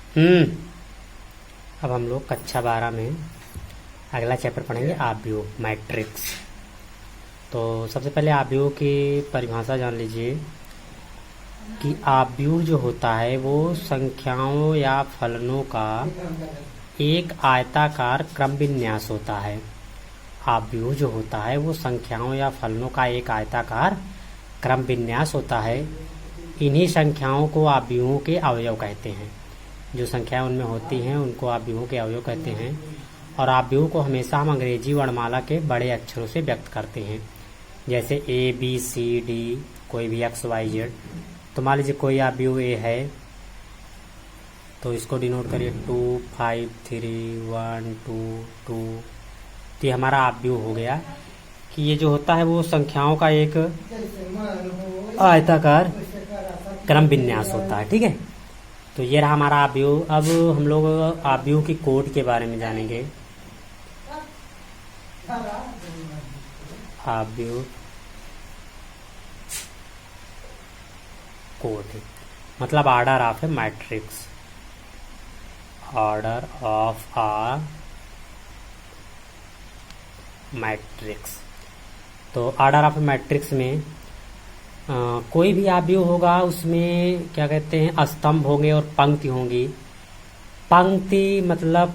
हम्म। अब हम लोग कक्षा 12 में अगला चैप्टर पढ़ेंगे आव्यूह, मैट्रिक्स। तो सबसे पहले आव्यूह की परिभाषा जान लीजिए कि आव्यूह जो होता है वो संख्याओं या फलनों का एक आयताकार क्रम विन्यास होता है। आव्यूह जो होता है वो संख्याओं या फलनों का एक आयताकार क्रम विन्यास होता है। इन्हीं संख्याओं को आव्यूहों के अवयव कहते हैं। जो संख्याएं उनमें होती हैं उनको आव्यूहों के अवयव कहते हैं। और आव्यूह को हमेशा हम अंग्रेजी वर्णमाला के बड़े अक्षरों से व्यक्त करते हैं, जैसे ए बी सी डी, कोई भी एक्स वाई जेड। तो मान लीजिए कोई आव्यूह ए है तो इसको डिनोट करिए 2 5 3 1 2 2। तो ये हमारा आव्यूह हो गया कि ये जो होता है वो संख्याओं का एक आयताकार क्रम विन्यास होता है। ठीक है, तो ये रहा हमारा आव्यूह। अब हम लोग आव्यूह की कोट के बारे में जानेंगे। आव्यूह कोट मतलब order of a matrix, order of a matrix. तो ऑर्डर ऑफ ए मैट्रिक्स में कोई भी आव्यूह होगा उसमें क्या कहते हैं, स्तंभ होंगे और पंक्ति होंगी। पंक्ति मतलब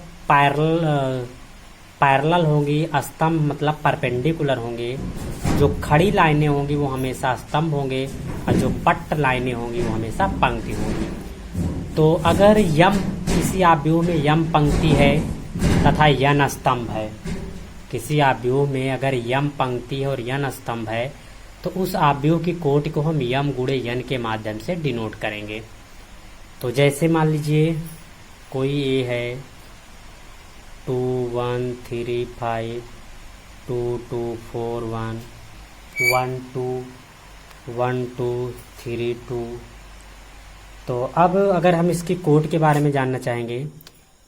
पैरेलल होंगी, स्तंभ मतलब परपेंडिकुलर होंगे। जो खड़ी लाइनें होंगी वो हमेशा स्तंभ होंगे और जो पट्ट लाइनें होंगी वो हमेशा पंक्ति होंगी। तो अगर यम किसी आव्यूह में यम पंक्ति है तथा यन स्तंभ है, किसी आव्यूह में अगर यम पंक्ति है और यन स्तंभ है तो उस आव्यूह की कोटि को हम यम गुणे यन के माध्यम से डिनोट करेंगे। तो जैसे मान लीजिए कोई ए है 2 1 3 5 2 2 4 1 1 2 1 2 3 2। तो अब अगर हम इसकी कोट के बारे में जानना चाहेंगे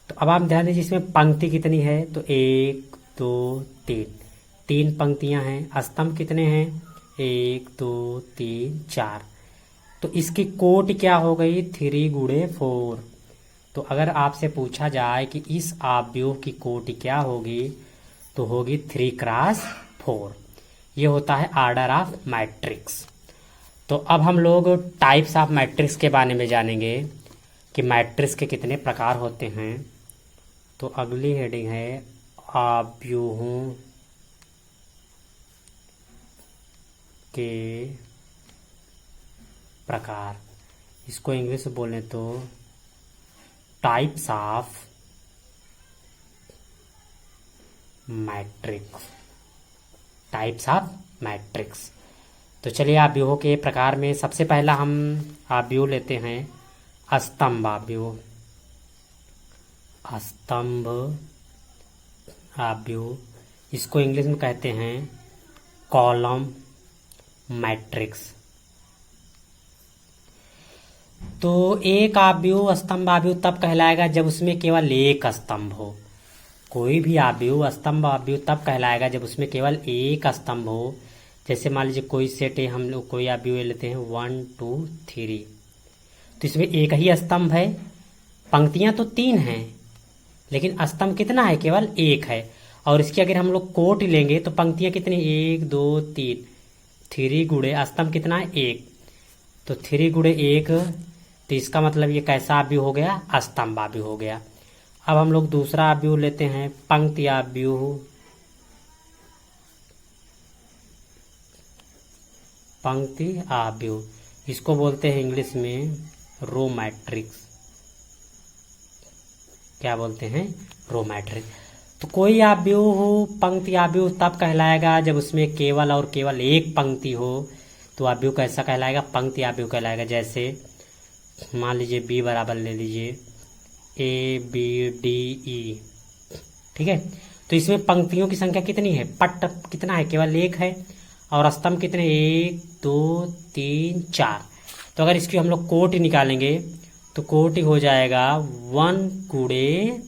तो अब आप ध्यान दीजिए इसमें पंक्ति कितनी है। तो 1 2 3, 3 पंक्तियां हैं। स्तंभ कितने हैं, 1 2 3 4। तो इसकी कोट क्या हो गई, 3 गुणे 4। तो अगर आपसे पूछा जाए कि इस आव्यूह की कोटि क्या होगी तो होगी 3 क्रॉस 4। ये होता है ऑर्डर ऑफ मैट्रिक्स। तो अब हम लोग टाइप्स ऑफ मैट्रिक्स के बारे में जानेंगे कि मैट्रिक्स के कितने प्रकार होते हैं। तो अगली हेडिंग है आव्यूहों के प्रकार। इसको इंग्लिश में बोलें तो types of matrix, types of matrix. तो चलिए आव्यूहों के प्रकार में सबसे पहला हम आव्यूह लेते हैं स्तंभ आव्यूह। स्तंभ आव्यूह, इसको इंग्लिश में कहते हैं कॉलम मैट्रिक्स। तो एक आव्यूह स्तंभ आव्यूह तब कहलाएगा जब उसमें केवल एक स्तंभ हो। कोई भी आव्यूह स्तंभ आव्यूह तब कहलाएगा जब उसमें केवल एक स्तंभ हो। जैसे मान लीजिए कोई सेट है, हम लोग कोई आव्यूह लेते हैं 1 2 3। तो इसमें एक ही स्तंभ है, पंक्तियां तो 3 हैं लेकिन स्तंभ कितना है, केवल एक है। और इसकी अगर हम लोग कोट लेंगे तो पंक्तियां कितनी, 1 2 3, 3 गुणे स्तंभ कितना है, 1। तो 3 गुणे 1, तो इसका मतलब ये कैसा आव्यूह हो गया, स्तंभ आव्यूह हो गया। अब हम लोग दूसरा आव्यूह लेते हैं पंक्ति आव्यूह। पंक्ति आव्यूह, इसको बोलते हैं इंग्लिश में रो मैट्रिक्स। क्या बोलते हैं, रो मैट्रिक्स। तो कोई आव्यूह पंक्ति आव्यूह तब कहलाएगा जब उसमें केवल और केवल एक पंक्ति हो। तो आव्यूह कैसा कहलाएगा, पंक्ति आव्यूह कहलाएगा। जैसे मान लीजिए बी बराबर ले लीजिए ए बी डी ई। ठीक है, तो इसमें पंक्तियों की संख्या कितनी है, पट्ट कितना है, केवल एक है। और स्तंभ कितने, 1 2 3 4। तो अगर इसकी हम लोग कोटि निकालेंगे तो कोटि हो जाएगा 1 गुणे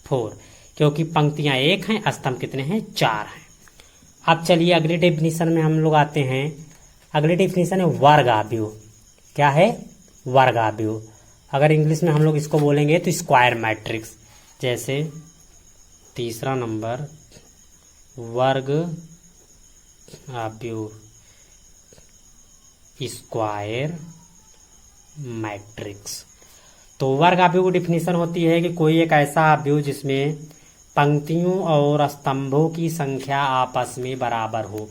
4, क्योंकि पंक्तियां 1 हैं, स्तंभ कितने हैं, 4 हैं। अब चलिए अगली डेफिनेशन में हम लोग आते हैं। अगली डेफिनेशन है वर्ग आव्यूह। क्या है, वर्ग आव्यूह। अगर इंग्लिश में हम लोग इसको बोलेंगे तो स्क्वायर मैट्रिक्स। जैसे तीसरा नंबर वर्ग आव्यूह स्क्वायर मैट्रिक्स। तो वर्ग आव्यूह की डिफिनीशन होती है कि कोई एक ऐसा आव्यूह जिसमें पंक्तियों और स्तंभों की संख्या आपस में बराबर हो।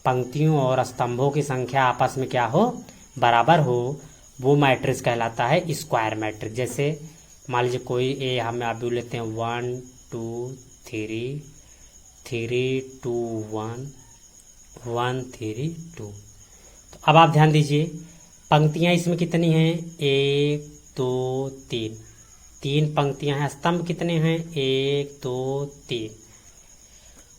पंक्तियों और स्तंभों की संख्या आपस में क्या हो, बराबर हो, वो मैट्रिक्स कहलाता है स्क्वायर मैट्रिक्स। जैसे मान लीजिए कोई ए हम आव्यूह लेते हैं 1 2 3 3 2 1 1 3 2। तो अब आप ध्यान दीजिए पंक्तियां इसमें कितनी हैं, 1 2 3, 3 पंक्तियां हैं। स्तंभ कितने हैं, 1 2 3।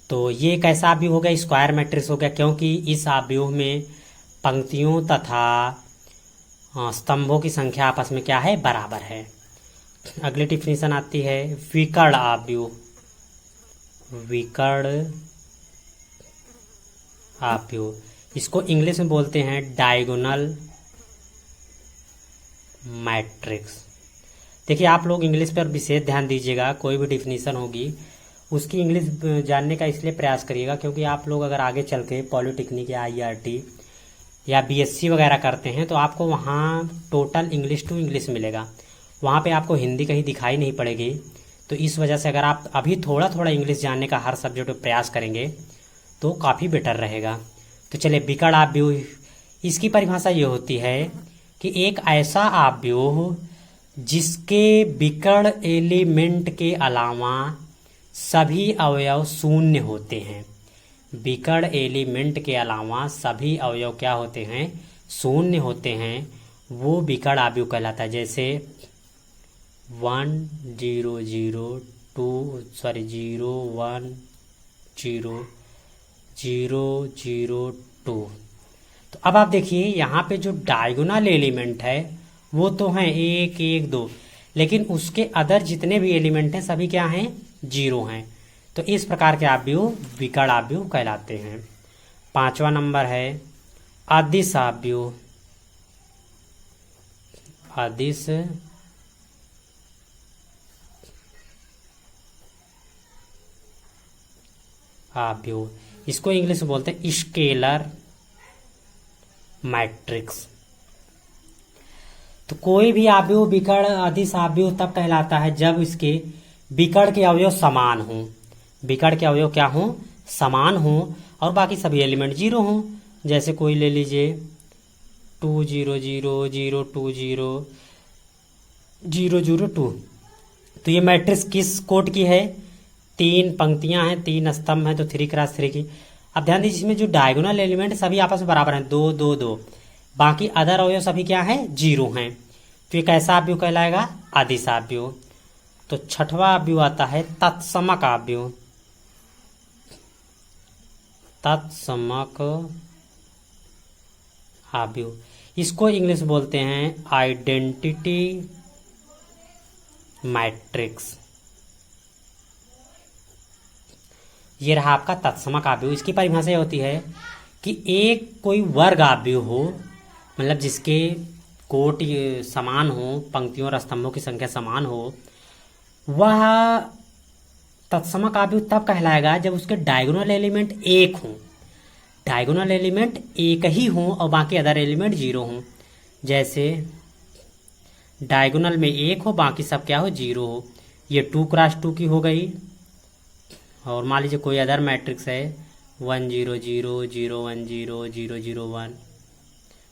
तो ये कैसा आव्यूह हो गया, स्क्वायर मैट्रिक्स हो गया, क्योंकि इस आव्यूह में पंक्तियों तथा स्तंभों की संख्या आपस में क्या है, बराबर है। अगली डिफिनीशन आती है विकर्ण आव्यूह। विकर्ण आव्यूह इसको इंग्लिश में बोलते हैं डायगोनल मैट्रिक्स। देखिए आप लोग इंग्लिश पर विशेष ध्यान दीजिएगा, कोई भी डिफिनीशन होगी उसकी इंग्लिश जानने का इसलिए प्रयास करिएगा क्योंकि आप लोग अगर आगे चल के पॉलिटेक्निक या IRT या BSc वगैरह करते हैं तो आपको वहाँ टोटल इंग्लिश टू इंग्लिश मिलेगा, वहाँ पे आपको हिंदी कहीं दिखाई नहीं पड़ेगी। तो इस वजह से अगर आप अभी थोड़ा थोड़ा इंग्लिश जानने का हर सब्जेक्ट में प्रयास करेंगे तो काफ़ी बेटर रहेगा। तो चलिए विकर्ण आव्यूह, इसकी परिभाषा ये होती है कि एक ऐसा आव्यूह जिसके विकर्ण एलिमेंट के अलावा सभी अवयव शून्य होते हैं। विकर्ण एलिमेंट के अलावा सभी अवयव क्या होते हैं, शून्य होते हैं, वो विकर्ण आव्यूह कहलाता है। जैसे 1 0 0 2 0 1 0 0 0 2। तो अब आप देखिए यहाँ पे जो डायगोनल एलिमेंट है वो तो हैं 1 1 2, लेकिन उसके अदर जितने भी एलिमेंट हैं सभी क्या हैं, 0 हैं। तो इस प्रकार के आव्यूह विकर्ण आव्यूह कहलाते हैं। 5वां नंबर है अदिश आव्यूह। अदिश आव्यूह, इसको इंग्लिश में बोलते हैं स्केलर मैट्रिक्स। तो कोई भी आव्यूह विकर्ण अदिश आव्यूह तब कहलाता है जब इसके विकर्ण के अवयव समान हों। विकर्ण के अवयव क्या हों, समान हों, और बाकी सभी एलिमेंट 0 हों। जैसे कोई ले लीजिए 2 0 0 0 2 0 0 0 2। तो ये मैट्रिक्स किस कोड की है, 3 पंक्तियां हैं, 3 स्तंभ हैं, तो 3 क्रॉस 3 की। अब ध्यान दीजिए इसमें जो डायगोनल एलिमेंट सभी आपस में बराबर हैं, 2 2 2, बाकी अदर अवयव सभी क्या हैं, 0 हैं। तो ये कैसा आव्यूह कहलाएगा, अदिश आव्यूह। तो 6वां आव्यूह आता है तत्समक आव्यूह। तत्समक आव्यूह, इसको इंग्लिश बोलते हैं आइडेंटिटी मैट्रिक्स। ये रहा आपका तत्समक आव्यूह। इसकी परिभाषा यह होती है कि एक कोई वर्ग आव्यूह हो, मतलब जिसके कोट समान हो, पंक्तियों और स्तंभों की संख्या समान हो, वह तत्समक आव्यूह तब कहलाएगा जब उसके डायगोनल एलिमेंट 1 हों। डायगोनल एलिमेंट 1 ही हों और बाकी अदर एलिमेंट 0 हों। जैसे डायगोनल में 1 हो, बाकी सब क्या हो, 0 हो। ये 2 क्रॉस 2 की हो गई। और मान लीजिए कोई अदर मैट्रिक्स है 1 0 0 0 1 0 0 0 1,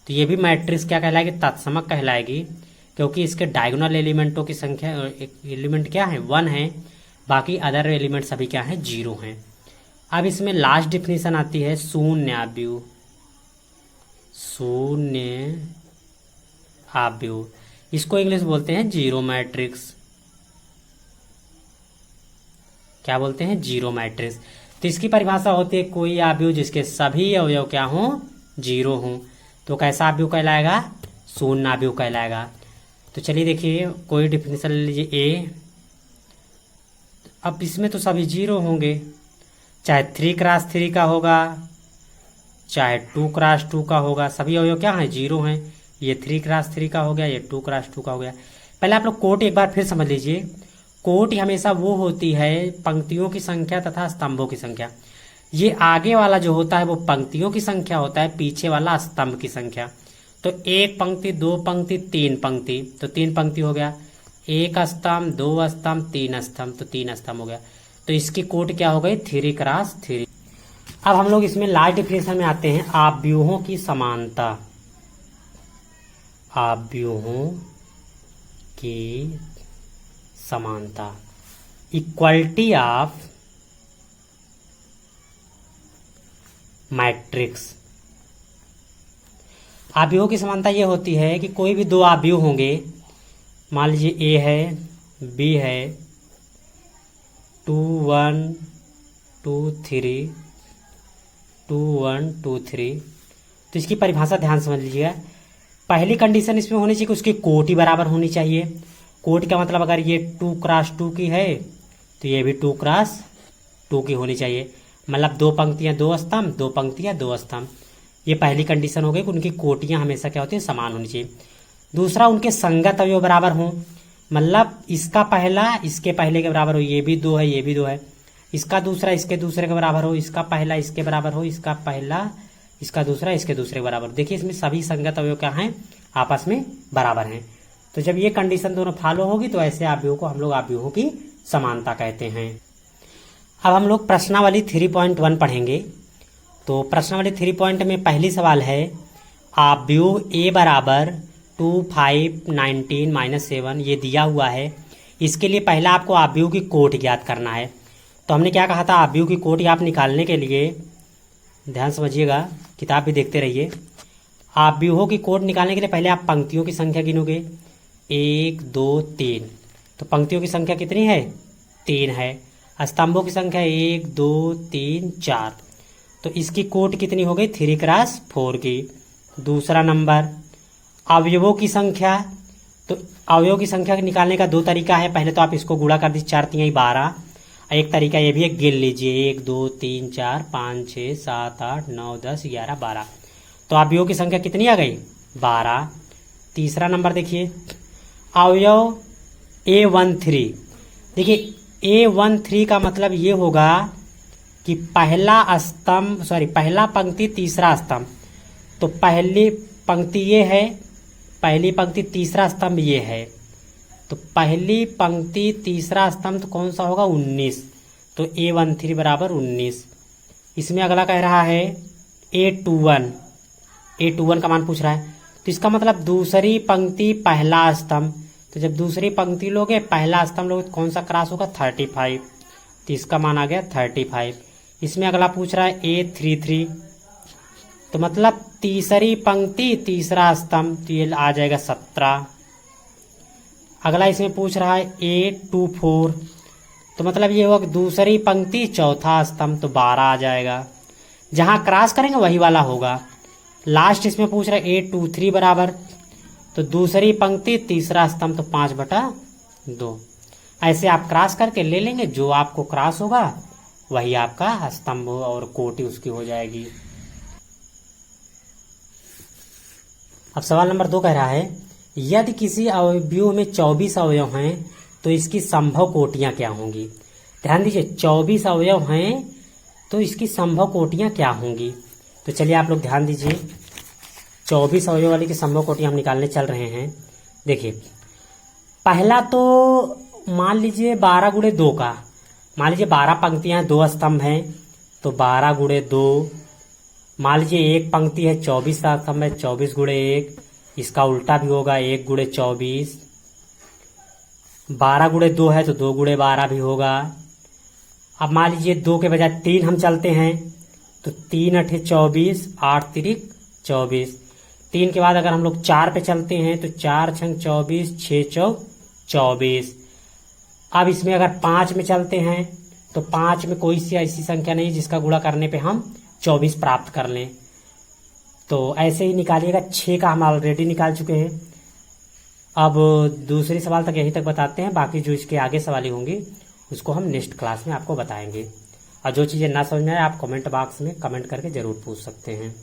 तो ये भी मैट्रिक्स क्या कहलाएगी, तत्समक कहलाएगी, क्योंकि इसके डायगोनल एलिमेंटों की संख्या एलिमेंट क्या है, 1 है, बाकी अदर एलिमेंट सभी क्या है, 0 हैं। अब इसमें लास्ट डिफिनीशन आती है शून्य आव्यूह। शून्य आव्यूह, इसको इंग्लिश बोलते हैं जीरो मैट्रिक्स। क्या बोलते हैं, जीरो मैट्रिक्स। तो इसकी परिभाषा होती है कोई आव्यूह जिसके सभी अवयव क्या हों, 0 हों, तो कैसा आव्यूह कहलाएगा, शून्य आव्यूह कहलाएगा। तो चलिए देखिए कोई डिफिनीशन ले लीजिए ए। अब इसमें तो सभी 0 होंगे, चाहे 3 क्रॉस 3 का होगा, चाहे 2 क्रॉस 2 का होगा, सभी अवयव क्या हैं, 0 हैं। ये 3 क्रॉस 3 का हो गया, ये 2 क्रॉस 2 का हो गया। पहले आप लोग कोटि एक बार फिर समझ लीजिए। कोटि हमेशा वो होती है पंक्तियों की संख्या तथा स्तंभों की संख्या। ये आगे वाला जो होता है वो पंक्तियों की संख्या होता है, पीछे वाला स्तंभ की संख्या। तो एक पंक्ति, दो पंक्ति, तीन पंक्ति, तो तीन पंक्ति हो गया, एक स्तंभ, दो स्तंभ, तीन स्तंभ, तो तीन स्तंभ हो गया। तो इसकी कोटि क्या हो गई? 3x3। अब हम लोग इसमें लास्ट डिफिनेशन में आते हैं, आव्यूहों की समानता। आव्यूहों की समानता, इक्वलिटी ऑफ मैट्रिक्स। आव्यूहों की समानता ये होती है कि कोई भी दो आव्यूह होंगे, मान लीजिए ए है, बी है, 2 1 2 3, 2 1 2 3। तो इसकी परिभाषा ध्यान समझ लीजिएगा। पहली कंडीशन इसमें होनी चाहिए कि उसकी कोटि बराबर होनी चाहिए। कोटि का मतलब अगर ये 2x2 की है तो ये भी 2x2 की होनी चाहिए, मतलब दो पंक्तियां दो स्तंभ, दो पंक्तियां दो स्तंभ। ये पहली कंडीशन हो गई कि उनकी कोटियां हमेशा क्या होती है? समान होनी चाहिए। दूसरा, उनके संगत अवयव बराबर हों, मतलब इसका पहला इसके पहले के बराबर हो, ये भी दो है, ये भी दो है। इसका दूसरा इसके दूसरे के बराबर हो, इसका पहला इसके बराबर हो, इसका पहला इसका दूसरा इसके दूसरे के बराबर। देखिए इसमें सभी संगत अवयव क्या हैं? आपस में बराबर हैं। तो जब ये कंडीशन दोनों फॉलो होगी तो ऐसे आव्यूहों को हम लोग आव्यूहों की समानता कहते हैं। अब हम लोग प्रश्नावली 3.1 पढ़ेंगे। तो प्रश्नावली 3 में पहली सवाल है, आव्यूह ए बराबर 2 5 19 -7 ये दिया हुआ है। इसके लिए पहला आपको आव्यूह की कोटि ज्ञात करना है। तो हमने क्या कहा था? आव्यूह की कोटि आप निकालने के लिए ध्यान समझिएगा, किताब भी देखते रहिए। आव्यूहों की कोटि निकालने के लिए पहले आप पंक्तियों की संख्या गिनोगे, 1 2 3। तो पंक्तियों की संख्या कितनी है? 3 है। स्तंभों की संख्या 1 2 3 4। तो इसकी कोटि कितनी हो गई? 3x4 की। दूसरा नंबर, अवयवों की संख्या। तो अवयवों की संख्या निकालने का दो तरीका है। पहले तो आप इसको गुणा कर दीजिए, 4 3 12। एक तरीका ये भी है, गिन लीजिए, 1 2 3 4 5 6 7 8 9 10 11 12। तो अवयवों की संख्या कितनी आ गई? 12। तीसरा नंबर देखिए, अवयव A13। देखिए A13 का मतलब ये होगा कि पहला पंक्ति तीसरा स्तंभ। तो पहली पंक्ति ये है, पहली पंक्ति तीसरा स्तंभ ये है। तो पहली पंक्ति तीसरा स्तंभ तो कौन सा होगा? 19। तो A13 बराबर 19। इसमें अगला कह रहा है A21 का मान पूछ रहा है। तो इसका मतलब दूसरी पंक्ति पहला स्तंभ। तो जब दूसरी पंक्ति लोगे, पहला स्तंभ लोगे, तो कौन सा क्रॉस होगा? 35। तो इसका मान आ गया 35। इसमें अगला पूछ रहा है A33। तो मतलब तीसरी पंक्ति तीसरा स्तंभ, तो ये आ जाएगा 17। अगला इसमें पूछ रहा है A24। तो मतलब ये होगा दूसरी पंक्ति चौथा स्तंभ, तो 12 आ जाएगा। जहां क्रॉस करेंगे वही वाला होगा। लास्ट इसमें पूछ रहा है A23 बराबर, तो दूसरी पंक्ति तीसरा स्तंभ, तो 5/2। ऐसे आप क्रॉस करके ले लेंगे, जो आपको क्रॉस होगा वही आपका स्तंभ और कोटि उसकी हो जाएगी। अब सवाल नंबर 2 कह रहा है, यदि किसी अवयव में 24 अवयव हैं तो इसकी संभव कोटियां क्या होंगी? ध्यान दीजिए, 24 अवयव हैं तो इसकी संभव कोटियां क्या होंगी? तो चलिए आप लोग ध्यान दीजिए, 24 अवयव वाली की संभव कोटियां हम निकालने चल रहे हैं। देखिए, पहला तो मान लीजिए 12 गुणे 2 का, मान लीजिए 12 पंक्तियां 2 स्तंभ हैं, तो 12 गुणे 2। मान लीजिए एक पंक्ति है 24 स्तंभ है, 24 गुणे 1। इसका उल्टा भी होगा, 1 गुणे 24। 12 गुणे 2 है तो 2 गुणे 12 भी होगा। अब मान लीजिए 2 के बजाय 3 हम चलते हैं, तो 3 8 24, 8 तिरिक 24। 3 के बाद अगर हम लोग 4 पे चलते हैं तो 4 छंग 24, 6 चौक 24। अब इसमें अगर 5 में चलते हैं तो 5 में कोई सी ऐसी संख्या नहीं जिसका गुणा करने पे हम 24 प्राप्त कर लें। तो ऐसे ही निकालिएगा। 6 का हम ऑलरेडी निकाल चुके हैं। अब दूसरी सवाल तक यहीं तक बताते हैं, बाकी जो इसके आगे सवाल होंगी उसको हम नेक्स्ट क्लास में आपको बताएंगे। और जो चीज़ें ना समझ में आए आप कमेंट बॉक्स में कमेंट करके ज़रूर पूछ सकते हैं।